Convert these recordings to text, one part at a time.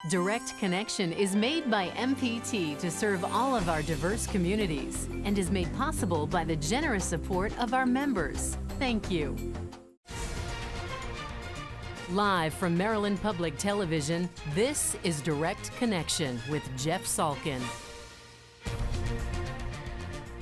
Direct Connection is made by MPT to serve all of our diverse communities and is made possible by the generous support of our members. Thank you. Live from Maryland Public Television, this is Direct Connection with Jeff Salkin.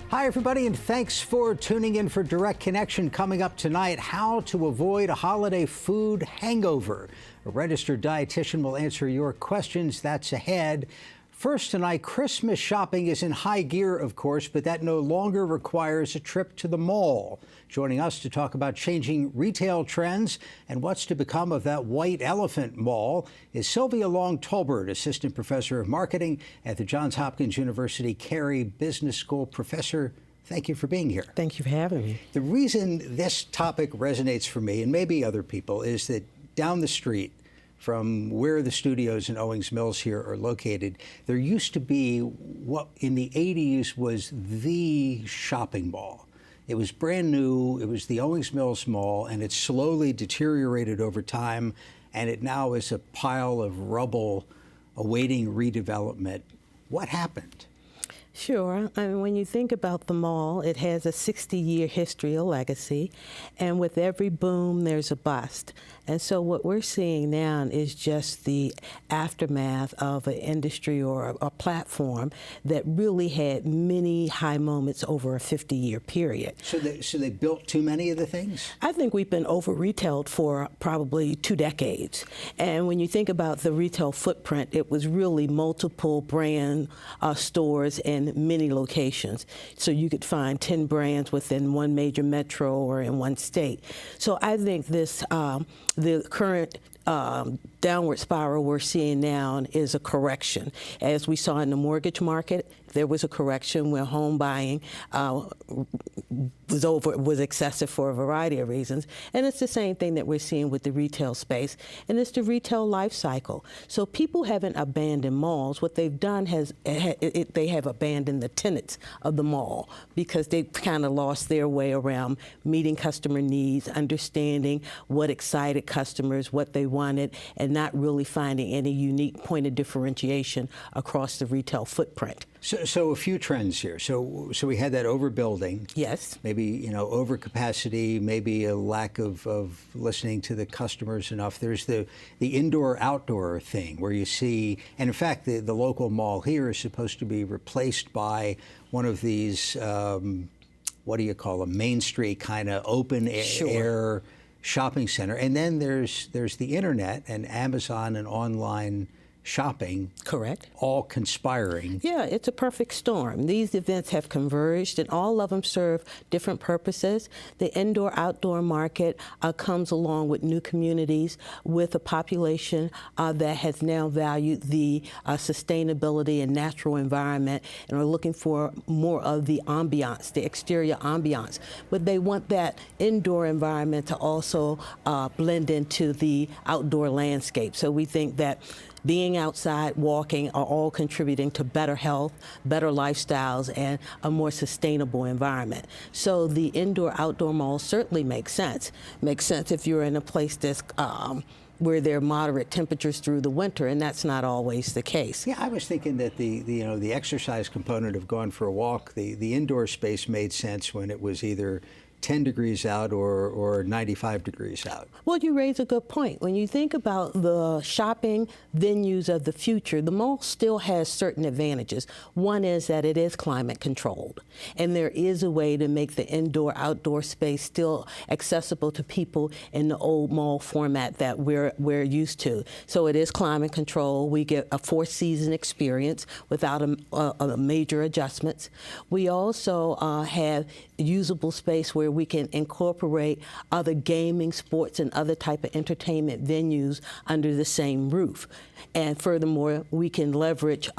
Hi, everybody, and thanks for tuning in for Direct Connection. Coming up tonight, how to avoid a holiday food hangover. A registered dietitian will answer your questions. That's ahead. First tonight, Christmas shopping is in high gear, of course, but that no longer requires a trip to the mall. Joining us to talk about changing retail trends and what's to become of that white elephant mall is Sylvia Long-Tolbert, Assistant Professor of Marketing at the Johns Hopkins University Carey Business School. Professor, thank you for being here. Thank you for having me. The reason this topic resonates for me, and maybe other people, is that down the street from where the studios in Owings Mills here are located, there used to be what in the 80s was the shopping mall. It was brand new, it was the Owings Mills Mall, and it slowly deteriorated over time, and it now is a pile of rubble awaiting redevelopment. What happened? Sure. I mean, when you think about the mall, it has a 60-year history, a legacy, and with every boom, there's a bust. And so what we're seeing now is just the aftermath of an industry or a platform that really had many high moments over a 50-year period. So they built too many of the things? I think we've been over-retailed for probably 2 decades. And when you think about the retail footprint, it was really multiple brand stores in many locations. So you could find 10 brands within one major metro or in one state. So I think this, the current downward spiral we're seeing now is a correction. As we saw in the mortgage market, there was a correction where home buying was excessive for a variety of reasons. And it's the same thing that we're seeing with the retail space, and it's the retail life cycle. So people haven't abandoned malls. What they've done they have abandoned the tenets of the mall because they've kind of lost their way around meeting customer needs, understanding what excited customers, what they wanted, and not really finding any unique point of differentiation across the retail footprint. So a few trends here. So we had that overbuilding. Yes. Maybe, overcapacity, maybe a lack of listening to the customers enough. There's the indoor-outdoor thing where you see, and in fact, the local mall here is supposed to be replaced by one of these, what do you call them, Main Street kind of open air shopping center. And then there's the internet and Amazon and online shopping. Correct. All conspiring. Yeah, it's a perfect storm. These events have converged, and all of them serve different purposes. The indoor-outdoor market comes along with new communities, with a population that has now valued the sustainability and natural environment and are looking for more of the ambiance, the exterior ambiance. But they want that indoor environment to also blend into the outdoor landscape. So we think that being outside, walking, are all contributing to better health, better lifestyles, and a more sustainable environment. So the indoor-outdoor mall certainly makes sense. Makes sense if you're in a place that's where there are moderate temperatures through the winter, and that's not always the case. Yeah, I was thinking that the exercise component of going for a walk, the indoor space made sense when it was either 10 degrees out or 95 degrees out. Well, you raise a good point. When you think about the shopping venues of the future, the mall still has certain advantages. One is that it is climate controlled, and there is a way to make the indoor-outdoor space still accessible to people in the old mall format that we're used to. So it is climate controlled. We get a 4-season experience without a major adjustments. We also have usable space where we can incorporate other gaming, sports, and other type of entertainment venues under the same roof. And furthermore, we can leverage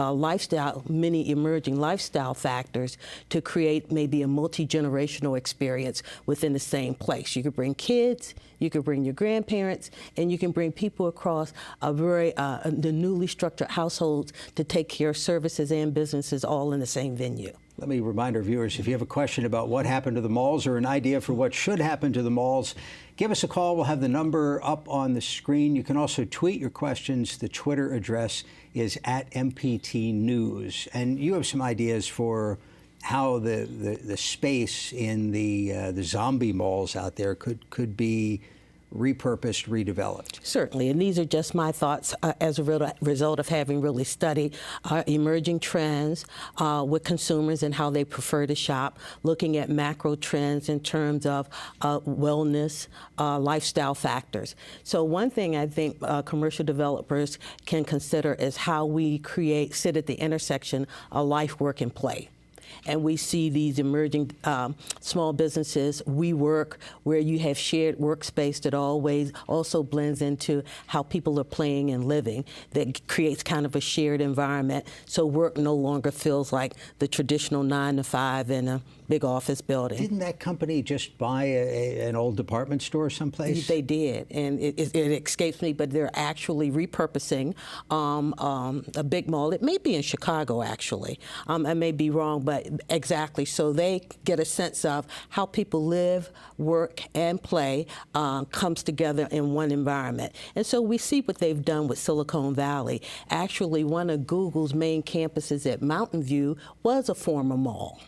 many emerging lifestyle factors to create maybe a multi-generational experience within the same place. You could bring kids, you could bring your grandparents, and you can bring people across the newly structured households to take care of services and businesses all in the same venue. Let me remind our viewers, if you have a question about what happened to the malls or an idea for what should happen to the malls, give us a call. We'll have the number up on the screen. You can also tweet your questions. The Twitter address is @MPT News. And you have some ideas for how the space in the zombie malls out there could be repurposed, redeveloped. Certainly, and these are just my thoughts as a result of having really studied emerging trends with consumers and how they prefer to shop, looking at macro trends in terms of wellness, lifestyle factors. So one thing I think commercial developers can consider is how we sit at the intersection of life, work, and play. And we see these emerging small businesses, WeWork, where you have shared workspace that always also blends into how people are playing and living, that creates kind of a shared environment, so work no longer feels like the traditional 9 to 5 in a big office building. Didn't that company just buy an old department store someplace? They did, and it escapes me, but they're actually repurposing a big mall. It may be in Chicago, actually. I may be wrong, but exactly. So they get a sense of how people live, work, and play comes together in one environment. And so we see what they've done with Silicon Valley. Actually, one of Google's main campuses at Mountain View was a former mall.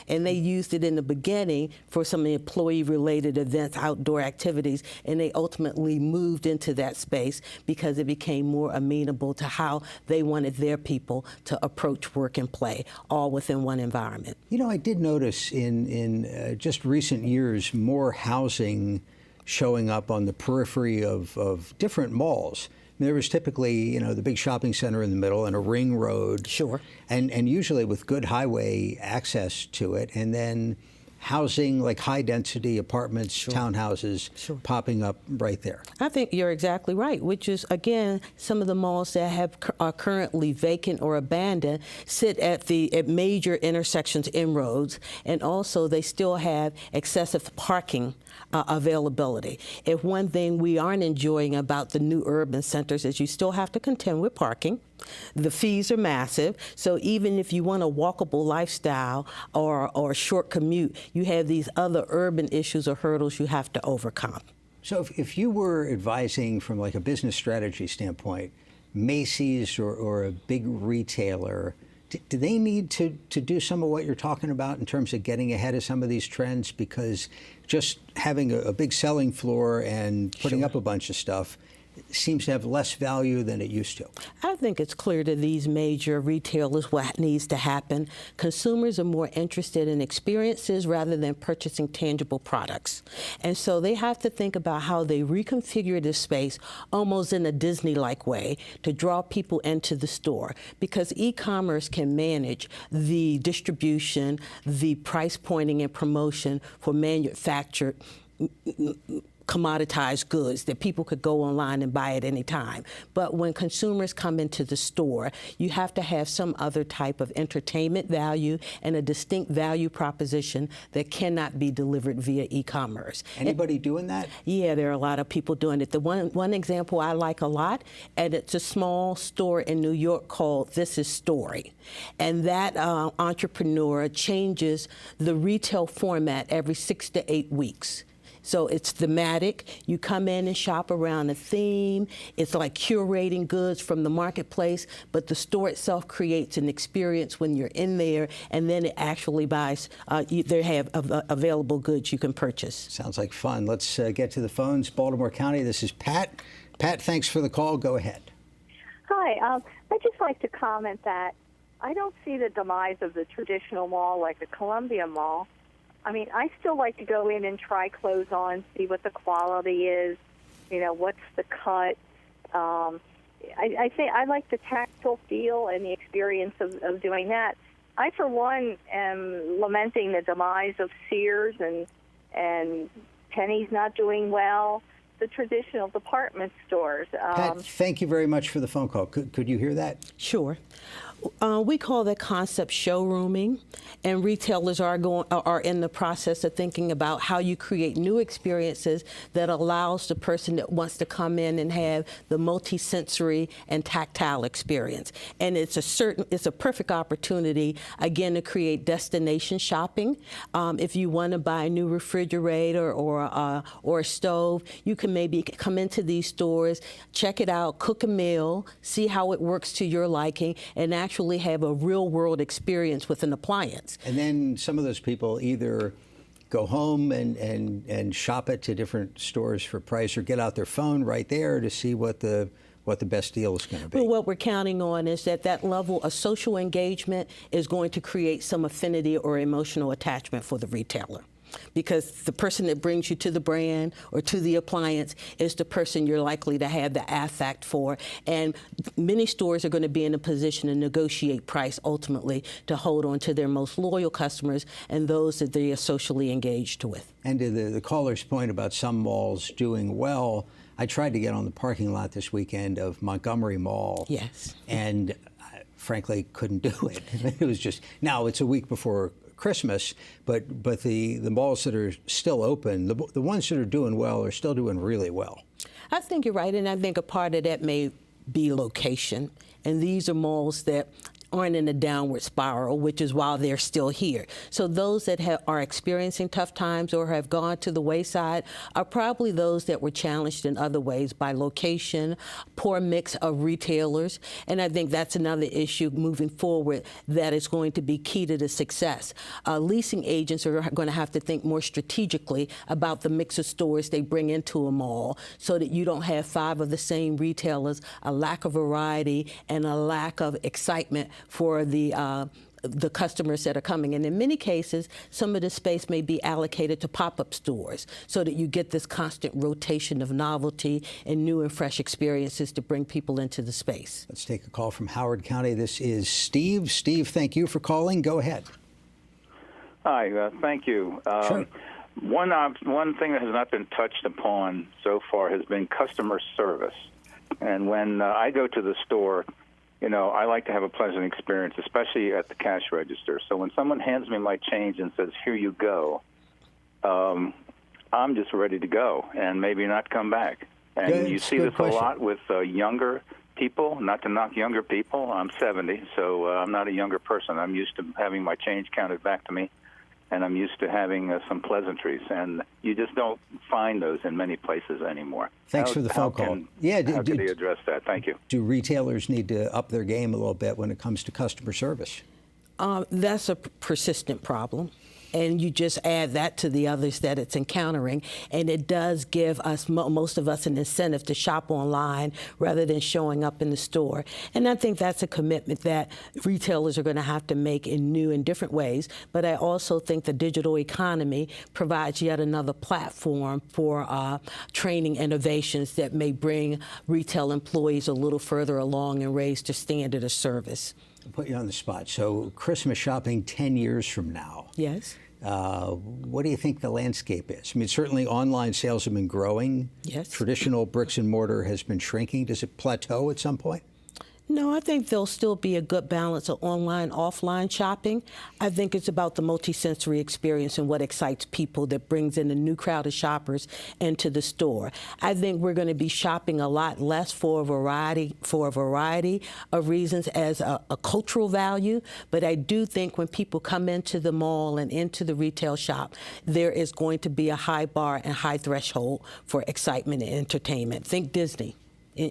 And they used it in the beginning for some employee-related events, outdoor activities, and they ultimately moved into that space because it became more amenable to how they wanted their people to approach work and play, all within one environment. You know, I did notice in just recent years more housing showing up on the periphery of different malls. There was typically, the big shopping center in the middle and a ring road. Sure. And usually with good highway access to it. And then housing, like high-density apartments, sure, townhouses, sure, popping up right there. I think you're exactly right, which is, again, some of the malls that are currently vacant or abandoned sit at major intersections, inroads, and also they still have excessive parking availability. If one thing we aren't enjoying about the new urban centers is you still have to contend with parking. The fees are massive, so even if you want a walkable lifestyle or a short commute, you have these other urban issues or hurdles you have to overcome. So if you were advising from like a business strategy standpoint, Macy's or a big retailer, do they need to do some of what you're talking about in terms of getting ahead of some of these trends? Because just having a big selling floor and putting sure, up a bunch of stuff seems to have less value than it used to. I think it's clear to these major retailers what needs to happen. Consumers are more interested in experiences rather than purchasing tangible products. And so they have to think about how they reconfigure this space almost in a Disney-like way to draw people into the store, because e-commerce can manage the distribution, the price pointing and promotion for manufactured commoditized goods that people could go online and buy at any time. But when consumers come into the store, you have to have some other type of entertainment value and a distinct value proposition that cannot be delivered via e-commerce. Anybody doing that? Yeah, there are a lot of people doing it. The one example I like a lot, and it's a small store in New York called This Is Story. And that entrepreneur changes the retail format every 6 to 8 weeks. So it's thematic. You come in and shop around a theme. It's like curating goods from the marketplace, but the store itself creates an experience when you're in there, and then it actually buys, they have available goods you can purchase. Sounds like fun. Let's get to the phones. Baltimore County, this is Pat. Pat, thanks for the call. Go ahead. Hi. I'd just like to comment that I don't see the demise of the traditional mall like the Columbia Mall. I mean, I still like to go in and try clothes on, see what the quality is, what's the cut. I think I like the tactile feel and the experience of doing that. I, for one, am lamenting the demise of Sears and Penny's not doing well, the traditional department stores. Pat, thank you very much for the phone call. Could you hear that? Sure. We call that concept showrooming, and retailers are in the process of thinking about how you create new experiences that allows the person that wants to come in and have the multi-sensory and tactile experience. And it's a perfect opportunity again to create destination shopping. If you want to buy a new refrigerator or a stove, you can maybe come into these stores, check it out, cook a meal, see how it works to your liking, and actually have a real-world experience with an appliance. And then some of those people either go home and shop it to different stores for price, or get out their phone right there to see what the best deal is going to be. Well, what we're counting on is that level of social engagement is going to create some affinity or emotional attachment for the retailer. Because the person that brings you to the brand or to the appliance is the person you're likely to have the affect for. And many stores are going to be in a position to negotiate price ultimately to hold on to their most loyal customers and those that they are socially engaged with. And to the caller's point about some malls doing well, I tried to get on the parking lot this weekend of Montgomery Mall. Yes. And frankly, couldn't do it. It was just, now it's a week before Christmas, but the malls that are still open, the ones that are doing well are still doing really well. I think you're right, and I think a part of that may be location. And these are malls that aren't in a downward spiral, which is why they're still here. So those that are experiencing tough times or have gone to the wayside are probably those that were challenged in other ways by location, poor mix of retailers, and I think that's another issue moving forward that is going to be key to the success. Leasing agents are going to have to think more strategically about the mix of stores they bring into a mall so that you don't have 5 of the same retailers, a lack of variety, and a lack of excitement for the customers that are coming. And in many cases, some of the space may be allocated to pop-up stores so that you get this constant rotation of novelty and new and fresh experiences to bring people into the space. Let's take a call from Howard County. This is Steve. Steve, thank you for calling. Go ahead. Hi, thank you. Sure. One thing that has not been touched upon so far has been customer service. And when I go to the store, I like to have a pleasant experience, especially at the cash register. So when someone hands me my change and says, "Here you go," I'm just ready to go and maybe not come back. And you see this a lot with younger people, not to knock younger people. I'm 70, so I'm not a younger person. I'm used to having my change counted back to me, and I'm used to having some pleasantries. And you just don't find those in many places anymore. Thanks for the phone call. How can they address that? Thank you. Do retailers need to up their game a little bit when it comes to customer service? That's a persistent problem. And you just add that to the others that it's encountering, and it does give us, most of us, an incentive to shop online rather than showing up in the store. And I think that's a commitment that retailers are going to have to make in new and different ways. But I also think the digital economy provides yet another platform for training innovations that may bring retail employees a little further along and raise their standard of service. I'll put you on the spot. So Christmas shopping 10 years from now. Yes. What do you think the landscape is? I mean, certainly online sales have been growing. Yes. Traditional bricks and mortar has been shrinking. Does it plateau at some point? No, I think there'll still be a good balance of online, offline shopping. I think it's about the multi-sensory experience and what excites people that brings in a new crowd of shoppers into the store. I think we're going to be shopping a lot less for a variety of reasons as a cultural value. But I do think when people come into the mall and into the retail shop, there is going to be a high bar and high threshold for excitement and entertainment. Think Disney.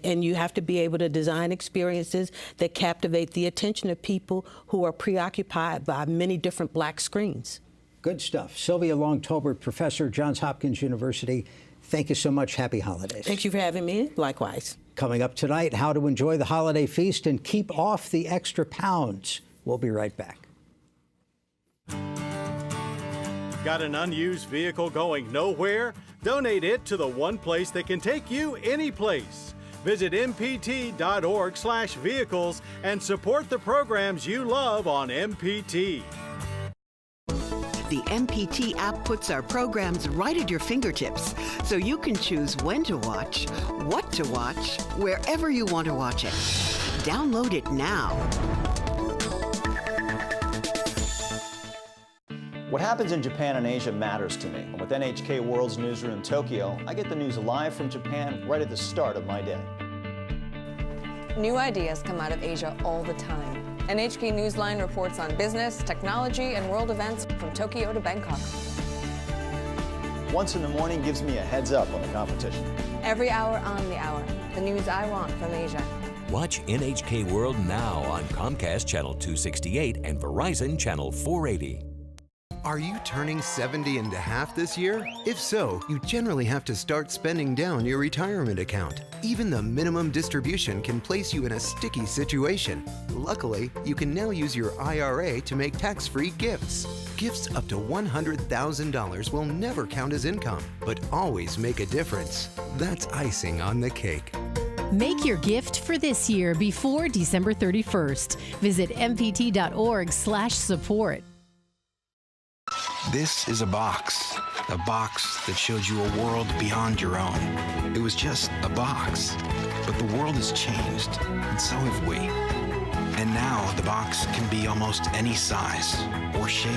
And you have to be able to design experiences that captivate the attention of people who are preoccupied by many different black screens. Good stuff. Sylvia Long-Tolbert, professor, Johns Hopkins University. Thank you so much. Happy holidays. Thank you for having me. Likewise. Coming up tonight, how to enjoy the holiday feast and keep off the extra pounds. We'll be right back. Got an unused vehicle going nowhere? Donate it to the one place that can take you any place. Visit mpt.org/vehicles and support the programs you love on MPT. The MPT app puts our programs right at your fingertips, so you can choose when to watch, what to watch, wherever you want to watch it. Download it now. What happens in Japan and Asia matters to me. And with NHK World's newsroom in Tokyo, I get the news live from Japan right at the start of my day. New ideas come out of Asia all the time. NHK Newsline reports on business, technology, and world events from Tokyo to Bangkok. Once in the morning gives me a heads up on the competition. Every hour on the hour, the news I want from Asia. Watch NHK World now on Comcast Channel 268 and Verizon Channel 480. Are you turning 70 and a half this year? If so, you generally have to start spending down your retirement account. Even the minimum distribution can place you in a sticky situation. Luckily, you can now use your IRA to make tax-free gifts. Gifts up to $100,000 will never count as income, but always make a difference. That's icing on the cake. Make your gift for this year before December 31st. Visit mpt.org/support. This is a box that showed you a world beyond your own. It was just a box, but the world has changed, and so have we. And now the box can be almost any size or shape.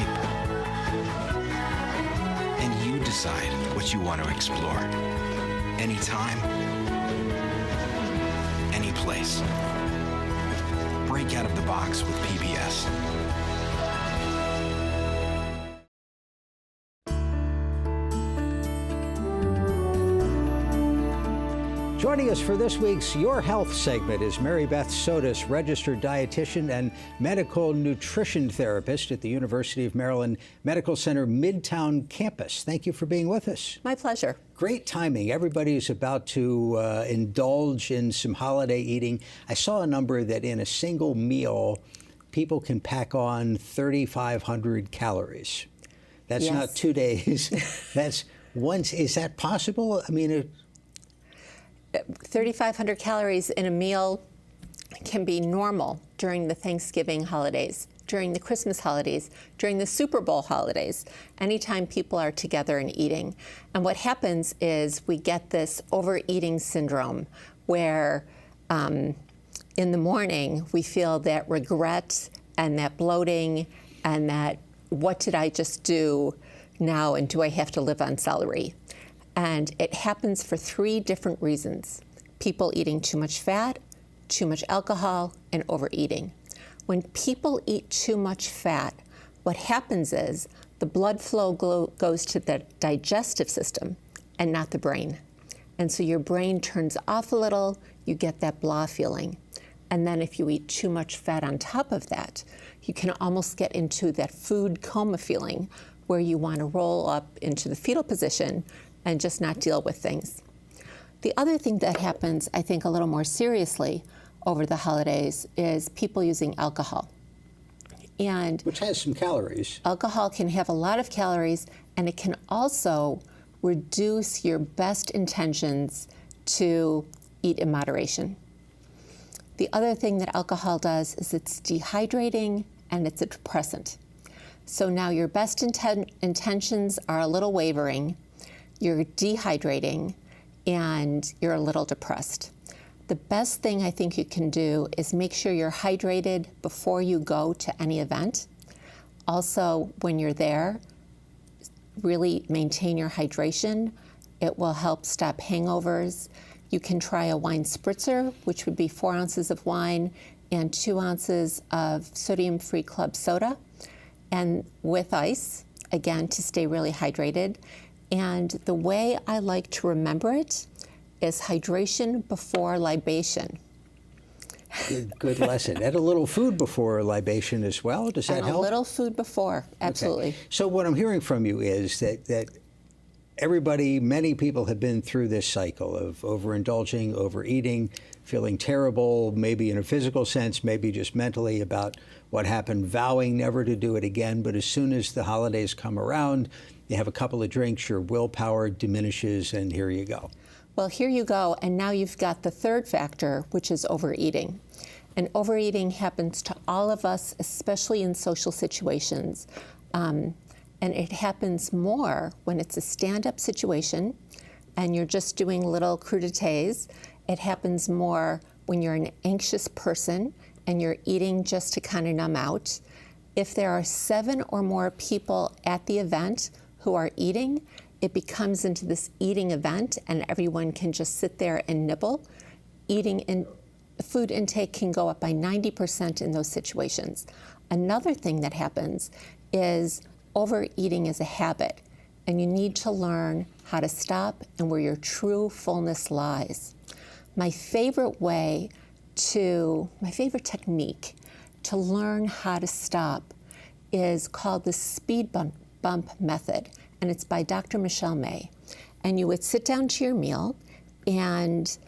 And you decide what you want to explore. Anytime, any place. Break out of the box with PBS. Joining us for this week's Your Health segment is Mary Beth Sotis, registered dietitian and medical nutrition therapist at the University of Maryland Medical Center Midtown campus. Thank you for being with us. My pleasure. Great timing. Everybody is about to indulge in some holiday eating. I saw a number that in a single meal, people can pack on 3,500 calories. That's Yes. not 2 days. That's once. Is that possible? I mean, 3,500 calories in a meal can be normal during the Thanksgiving holidays, during the Christmas holidays, during the Super Bowl holidays, anytime people are together and eating. And what happens is we get this overeating syndrome where in the morning we feel that regret and that bloating and that what did I just do now, and do I have to live on celery? And it happens for 3 different reasons. People eating too much fat, too much alcohol, and overeating. When people eat too much fat, what happens is the blood flow goes to the digestive system and not the brain. And so your brain turns off a little, you get that blah feeling. And then if you eat too much fat on top of that, you can almost get into that food coma feeling where you want to roll up into the fetal position and just not deal with things. The other thing that happens, I think, a little more seriously over the holidays is people using alcohol. And which has some calories. Alcohol can have a lot of calories, and it can also reduce your best intentions to eat in moderation. The other thing that alcohol does is it's dehydrating and it's a depressant. So now your best intentions are a little wavering, you're dehydrating, and you're a little depressed. The best thing I think you can do is make sure you're hydrated before you go to any event. Also, when you're there, really maintain your hydration. It will help stop hangovers. You can try a wine spritzer, which would be 4 ounces of wine and 2 ounces of sodium-free club soda, and with ice, again, to stay really hydrated. And the way I like to remember it is hydration before libation. Good lesson. And a little food before libation as well. Does that help? A little food before, absolutely. Okay. So what I'm hearing from you is that many people have been through this cycle of overindulging, overeating, feeling terrible, maybe in a physical sense, maybe just mentally about what happened, vowing never to do it again. But as soon as the holidays come around, you have a couple of drinks, your willpower diminishes, and here you go. Well, here you go, and now you've got the third factor, which is overeating. And overeating happens to all of us, especially in social situations. And it happens more when it's a stand-up situation and you're just doing little crudités. It happens more when you're an anxious person and you're eating just to kind of numb out. If there are 7 or more people at the event who are eating, it becomes into this eating event and everyone can just sit there and nibble. Food intake can go up by 90% in those situations. Another thing that happens is overeating is a habit, and you need to learn how to stop and where your true fullness lies. My favorite technique to learn how to stop is called the speed bump method, and it's by Dr. Michelle May. And you would sit down to your meal and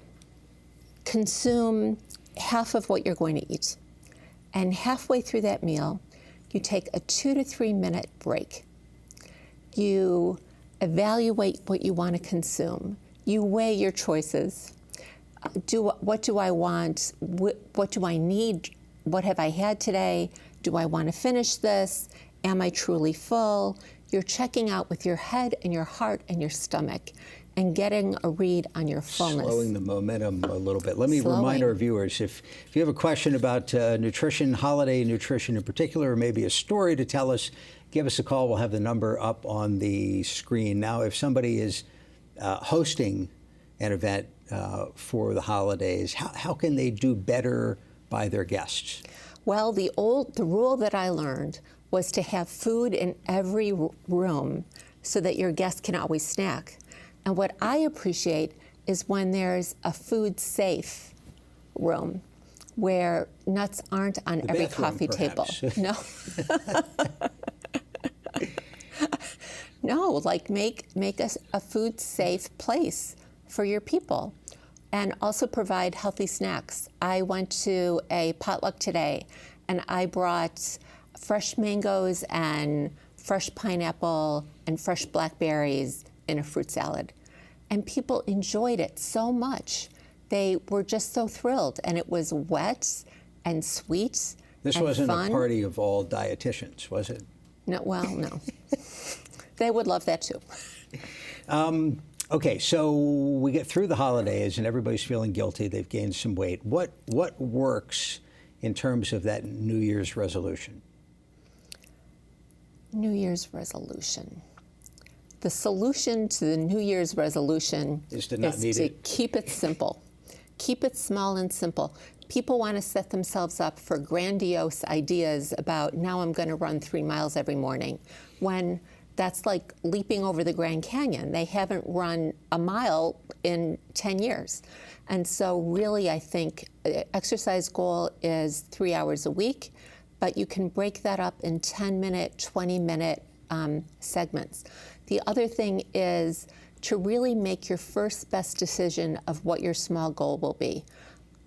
consume half of what you're going to eat. And halfway through that meal, you take a 2 to 3 minute break. You evaluate what you want to consume. You weigh your choices. What do I want? What do I need? What have I had today? Do I want to finish this? Am I truly full? You're checking out with your head and your heart and your stomach and getting a read on your fullness. Slowing the momentum a little bit. Let me remind our viewers, if you have a question about nutrition, holiday nutrition in particular, or maybe a story to tell us, give us a call. We'll have the number up on the screen. Now, if somebody is hosting an event for the holidays, how can they do better by their guests? Well, the rule that I learned was to have food in every room so that your guests can always snack. And what I appreciate is when there's a food-safe room where nuts aren't on every coffee table. No. No, like make a food-safe place for your people, and also provide healthy snacks. I went to a potluck today, and I brought fresh mangoes and fresh pineapple and fresh blackberries in a fruit salad. And people enjoyed it so much. They were just so thrilled, and it was wet and sweet. This wasn't a party of all dietitians, was it? No, well, no. They would love that too. Okay, so we get through the holidays and everybody's feeling guilty. They've gained some weight. What works in terms of that New Year's resolution? New Year's resolution. The solution to the New Year's resolution is to keep it simple. Keep it small and simple. People want to set themselves up for grandiose ideas about, now I'm going to run 3 miles every morning, when that's like leaping over the Grand Canyon. They haven't run a mile in 10 years. And so really, I think the exercise goal is 3 hours a week, but you can break that up in 10-minute, 20-minute segments. The other thing is to really make your first best decision of what your small goal will be.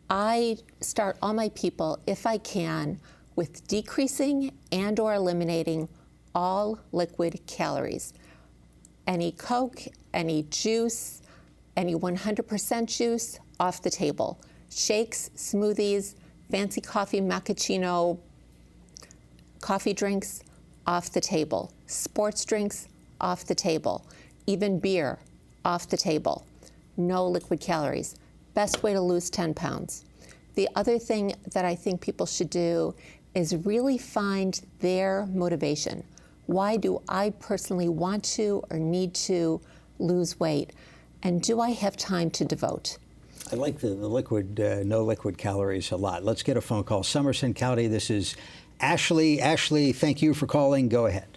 I start all my people, if I can, with decreasing and or eliminating all liquid calories. Any Coke, any juice, any 100% juice, off the table. Shakes, smoothies, fancy coffee, macchiato, coffee drinks, off the table. Sports drinks, off the table. Even beer, off the table. No liquid calories. Best way to lose 10 pounds. The other thing that I think people should do is really find their motivation. Why do I personally want to or need to lose weight? And do I have time to devote? I like the liquid, no liquid calories a lot. Let's get a phone call. Somerset County, this is Ashley. Ashley, thank you for calling. Go ahead.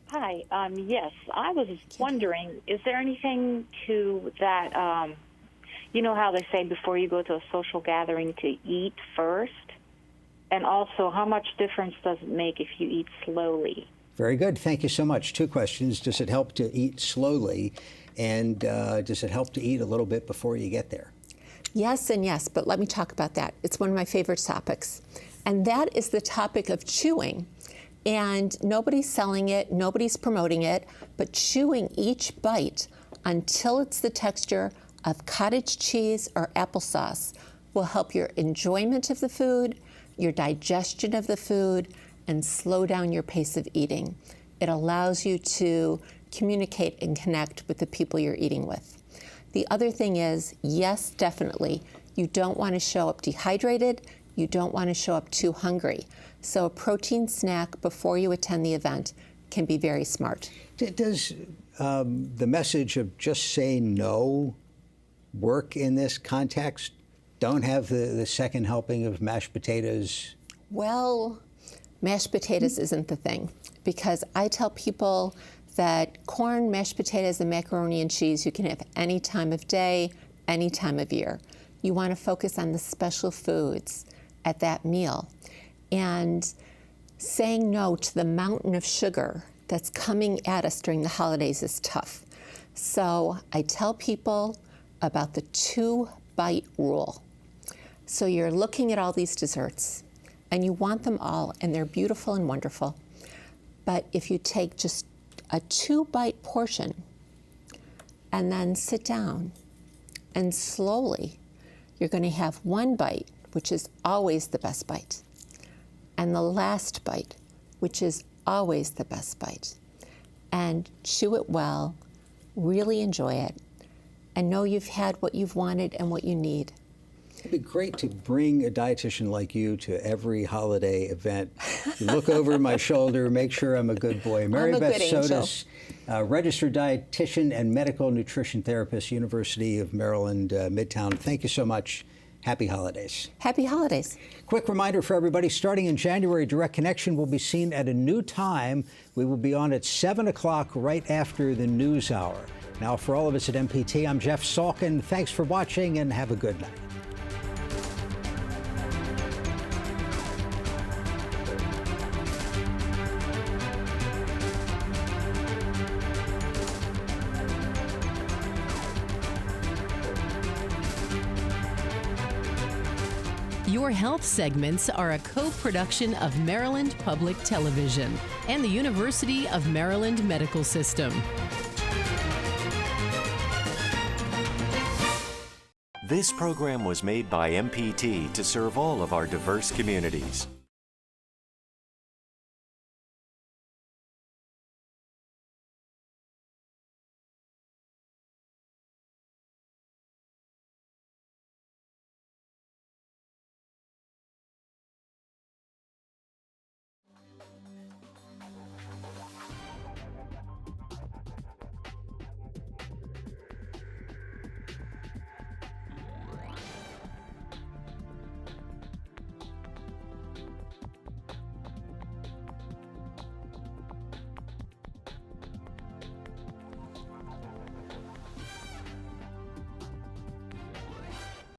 Hi. Yes, I was wondering, is there anything to that, you know how they say before you go to a social gathering to eat first? And also, how much difference does it make if you eat slowly? Very good. Thank you so much. 2 questions. Does it help to eat slowly? And does it help to eat a little bit before you get there? Yes and yes, but let me talk about that. It's one of my favorite topics. And that is the topic of chewing. And nobody's selling it, nobody's promoting it, but chewing each bite until it's the texture of cottage cheese or applesauce will help your enjoyment of the food, your digestion of the food, and slow down your pace of eating. It allows you to communicate and connect with the people you're eating with. The other thing is, yes, definitely, you don't want to show up dehydrated. You don't want to show up too hungry. So a protein snack before you attend the event can be very smart. Does the message of just say no work in this context? Don't have the second helping of mashed potatoes? Well, mashed potatoes isn't the thing, because I tell people that corn, mashed potatoes, and macaroni and cheese you can have any time of day, any time of year. You want to focus on the special foods at that meal. And saying no to the mountain of sugar that's coming at us during the holidays is tough. So I tell people about the 2-bite rule. So you're looking at all these desserts, and you want them all, and they're beautiful and wonderful. But if you take just a 2-bite portion and then sit down and slowly, you're going to have 1 bite, which is always the best bite, and the last bite, which is always the best bite. And chew it well, really enjoy it, and know you've had what you've wanted and what you need. It'd be great to bring a dietitian like you to every holiday event. You look over my shoulder, make sure I'm a good boy. Mary Beth Sotis, registered dietitian and medical nutrition therapist, University of Maryland, Midtown. Thank you so much. Happy holidays. Happy holidays. Quick reminder for everybody, starting in January, Direct Connection will be seen at a new time. We will be on at 7 o'clock right after the news hour. Now, for all of us at MPT, I'm Jeff Salkin. Thanks for watching and have a good night. Your health segments are a co-production of Maryland Public Television and the University of Maryland Medical System. This program was made by MPT to serve all of our diverse communities.